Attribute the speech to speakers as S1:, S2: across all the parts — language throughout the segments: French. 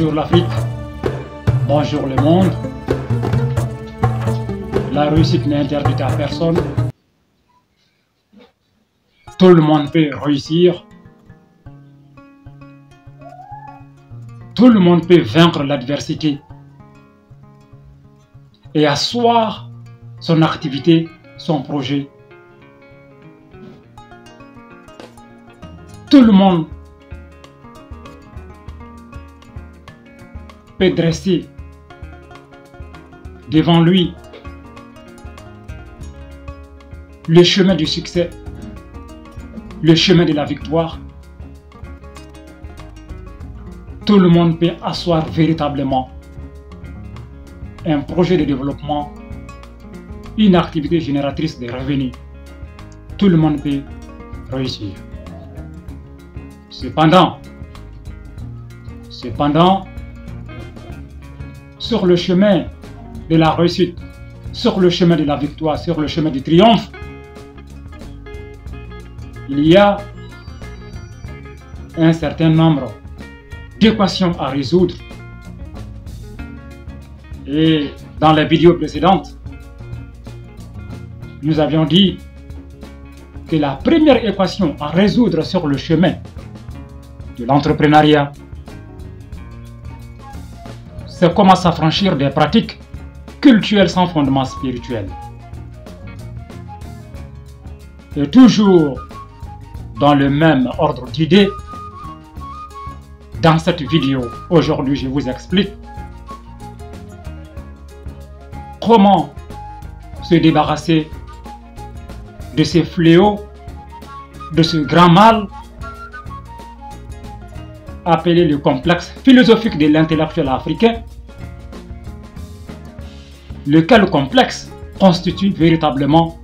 S1: Bonjour l'Afrique, bonjour le monde. La réussite n'est interdite à personne. Tout le monde peut réussir. Tout le monde peut vaincre l'adversité et asseoir son activité, son projet. Tout le monde peut dresser devant lui le chemin du succès, le chemin de la victoire. Tout le monde peut asseoir véritablement un projet de développement, une activité génératrice de revenus. Tout le monde peut réussir. Cependant, sur le chemin de la réussite, sur le chemin de la victoire, sur le chemin du triomphe, il y a un certain nombre d'équations à résoudre. Et dans les vidéos précédentes, nous avions dit que la première équation à résoudre sur le chemin de l'entrepreneuriat, c'est comment s'affranchir des pratiques cultuelles sans fondement spirituel. Et toujours dans le même ordre d'idées, dans cette vidéo, aujourd'hui, je vous explique comment se débarrasser de ces fléaux, de ce grand mal appelé le complexe philosophique de l'intellectuel africain, lequel complexe constitue véritablement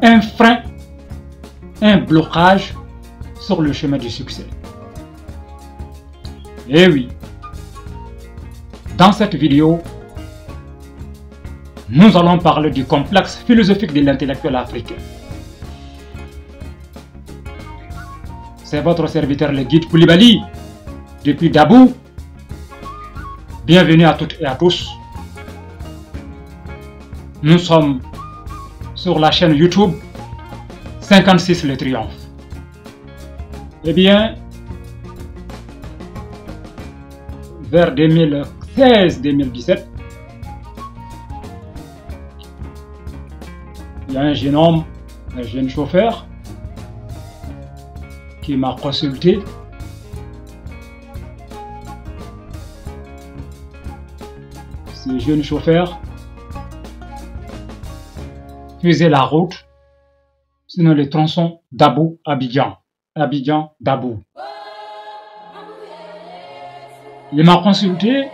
S1: un frein, un blocage sur le chemin du succès. Et oui, dans cette vidéo, nous allons parler du complexe philosophique de l'intellectuel africain. C'est votre serviteur le guide Koulibaly, depuis Dabou. Bienvenue à toutes et à tous. Nous sommes sur la chaîne YouTube 56 le Triomphe. Eh bien, vers 2016-2017, il y a un jeune homme, un jeune chauffeur, qui m'a consulté. Ce jeune chauffeur faisait la route sur le tronçon Dabou-Abidjan. Abidjan-Dabou. Il m'a consulté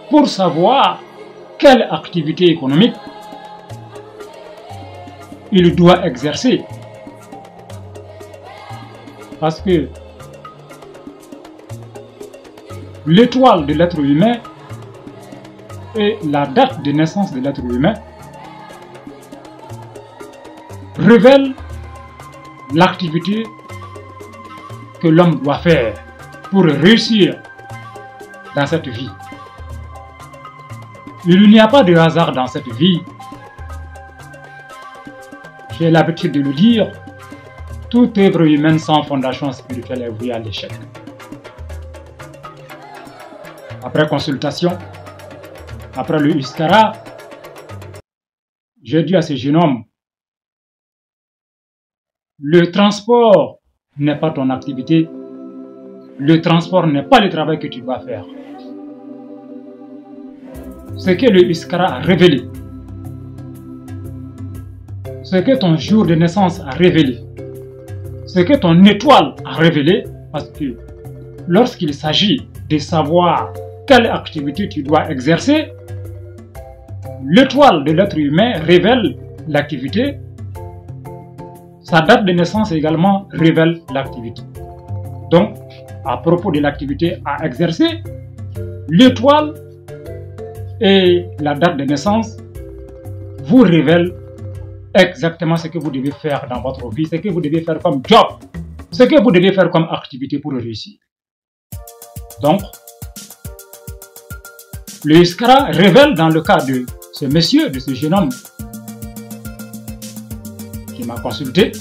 S1: pour savoir quelle activité économique il doit exercer. Parce que l'étoile de l'être humain et la date de naissance de l'être humain révèlent l'activité que l'homme doit faire pour réussir dans cette vie. Il n'y a pas de hasard dans cette vie. J'ai l'habitude de le dire. Toute œuvre humaine sans fondation spirituelle est vouée à l'échec. Après consultation, après le Huskara, j'ai dit à ce jeune homme, le transport n'est pas ton activité, le transport n'est pas le travail que tu dois faire. Ce que le Huskara a révélé, ce que ton jour de naissance a révélé, ce que ton étoile a révélé, parce que lorsqu'il s'agit de savoir quelle activité tu dois exercer, l'étoile de l'être humain révèle l'activité, sa date de naissance également révèle l'activité. Donc, à propos de l'activité à exercer, l'étoile et la date de naissance vous révèlent exactement ce que vous devez faire dans votre vie, ce que vous devez faire comme job, ce que vous devez faire comme activité pour réussir. Donc, le ISCRA révèle dans le cas de ce monsieur, de ce jeune homme qui m'a consulté,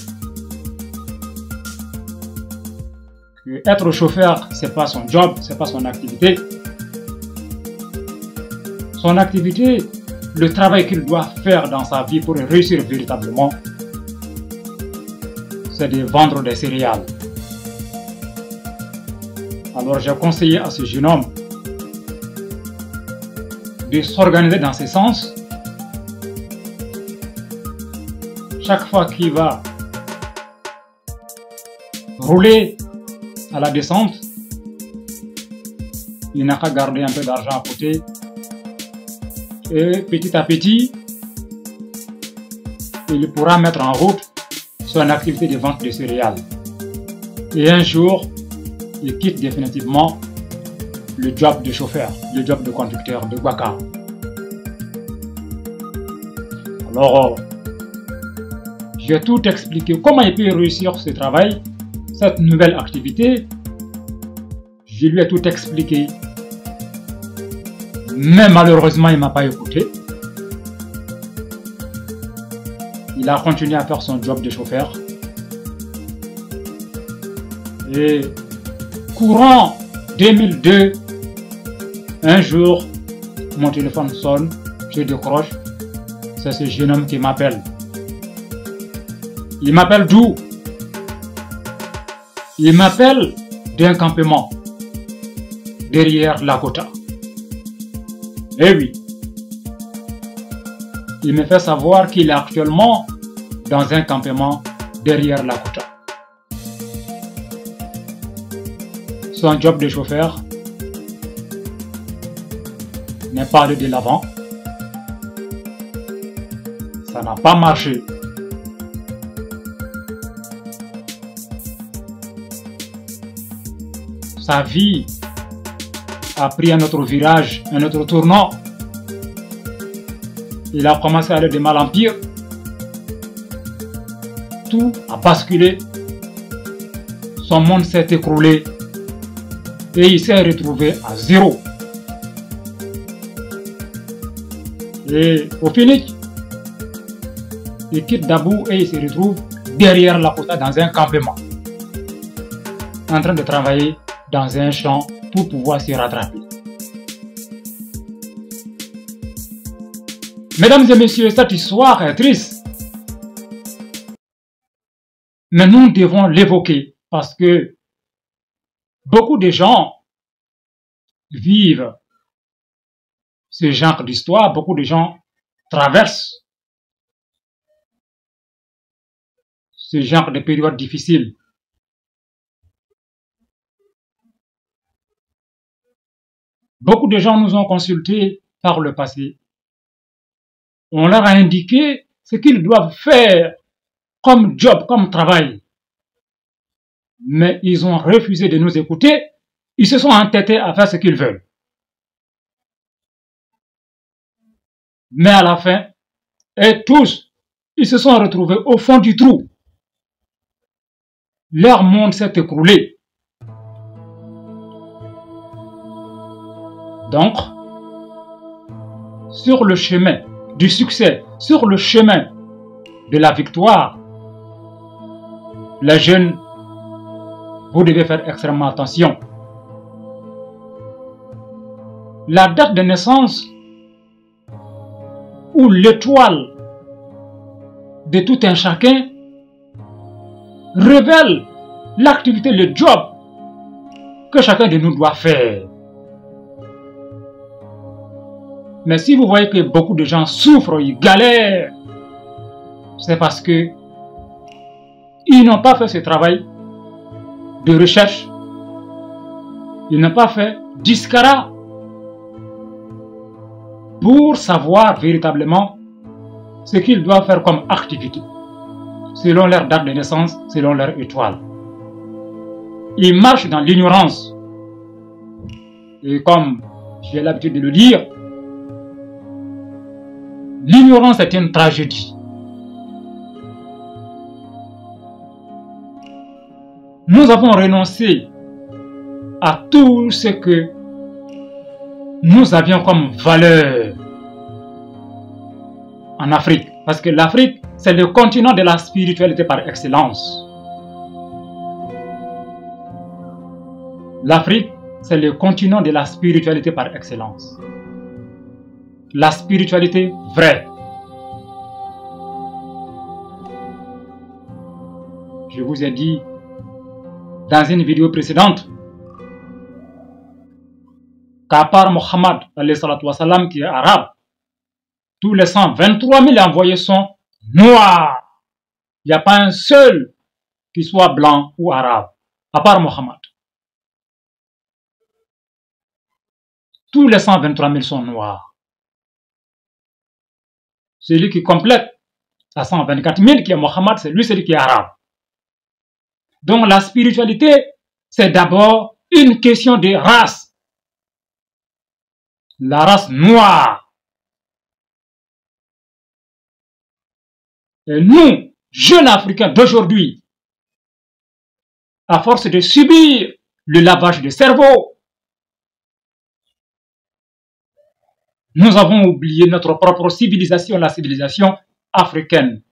S1: que être chauffeur, c'est pas son job, c'est pas son activité. Son activité, le travail qu'il doit faire dans sa vie pour réussir véritablement, c'est de vendre des céréales. Alors j'ai conseillé à ce jeune homme de s'organiser dans ce sens. Chaque fois qu'il va rouler à la descente, il n'a qu'à garder un peu d'argent à côté. Et petit à petit, il pourra mettre en route son activité de vente de céréales. Et un jour, il quitte définitivement le job de chauffeur, le job de conducteur de Gwaka. Alors, j'ai tout expliqué, comment il peut réussir ce travail, cette nouvelle activité. Je lui ai tout expliqué. Mais malheureusement, il ne m'a pas écouté. Il a continué à faire son job de chauffeur. Et courant 2002, un jour, mon téléphone sonne, je décroche. C'est ce jeune homme qui m'appelle. Il m'appelle d'où? Il m'appelle d'un campement derrière Lakota. Eh oui, il me fait savoir qu'il est actuellement dans un campement derrière Lakota. Son job de chauffeur n'est pas allé de l'avant. Ça n'a pas marché. Sa vie a pris un autre virage, un autre tournant. Il a commencé à aller de mal en pire. Tout a basculé. Son monde s'est écroulé. Et il s'est retrouvé à zéro. Et au finish, il quitte Dabou et il se retrouve derrière Lakota dans un campement, en train de travailler dans un champ pour pouvoir se rattraper. Mesdames et messieurs, cette histoire est triste. Mais nous devons l'évoquer parce que beaucoup de gens vivent ce genre d'histoire, beaucoup de gens traversent ce genre de périodes difficiles. Beaucoup de gens nous ont consultés par le passé. On leur a indiqué ce qu'ils doivent faire comme job, comme travail. Mais ils ont refusé de nous écouter. Ils se sont entêtés à faire ce qu'ils veulent. Mais à la fin, et tous, ils se sont retrouvés au fond du trou. Leur monde s'est écroulé. Donc, sur le chemin du succès, sur le chemin de la victoire, les jeunes, vous devez faire extrêmement attention. La date de naissance ou l'étoile de tout un chacun révèle l'activité, le job que chacun de nous doit faire. Mais si vous voyez que beaucoup de gens souffrent, ils galèrent, c'est parce que ils n'ont pas fait ce travail de recherche. Ils n'ont pas fait d'ISCRA pour savoir véritablement ce qu'ils doivent faire comme activité, selon leur date de naissance, selon leur étoile. Ils marchent dans l'ignorance. Et comme j'ai l'habitude de le dire, l'ignorance est une tragédie. Nous avons renoncé à tout ce que nous avions comme valeur en Afrique. Parce que l'Afrique, c'est le continent de la spiritualité par excellence. L'Afrique, c'est le continent de la spiritualité par excellence. La spiritualité vraie. Je vous ai dit dans une vidéo précédente qu'à part Mohammed qui est arabe, tous les 123 000 envoyés sont noirs. Il n'y a pas un seul qui soit blanc ou arabe, à part Mohammed. Tous les 123 000 sont noirs. Celui qui complète à 124 000 qui est Mohammed, c'est lui celui qui est arabe. Donc la spiritualité, c'est d'abord une question de race. La race noire. Et nous, jeunes Africains d'aujourd'hui, à force de subir le lavage de cerveau, nous avons oublié notre propre civilisation, la civilisation africaine.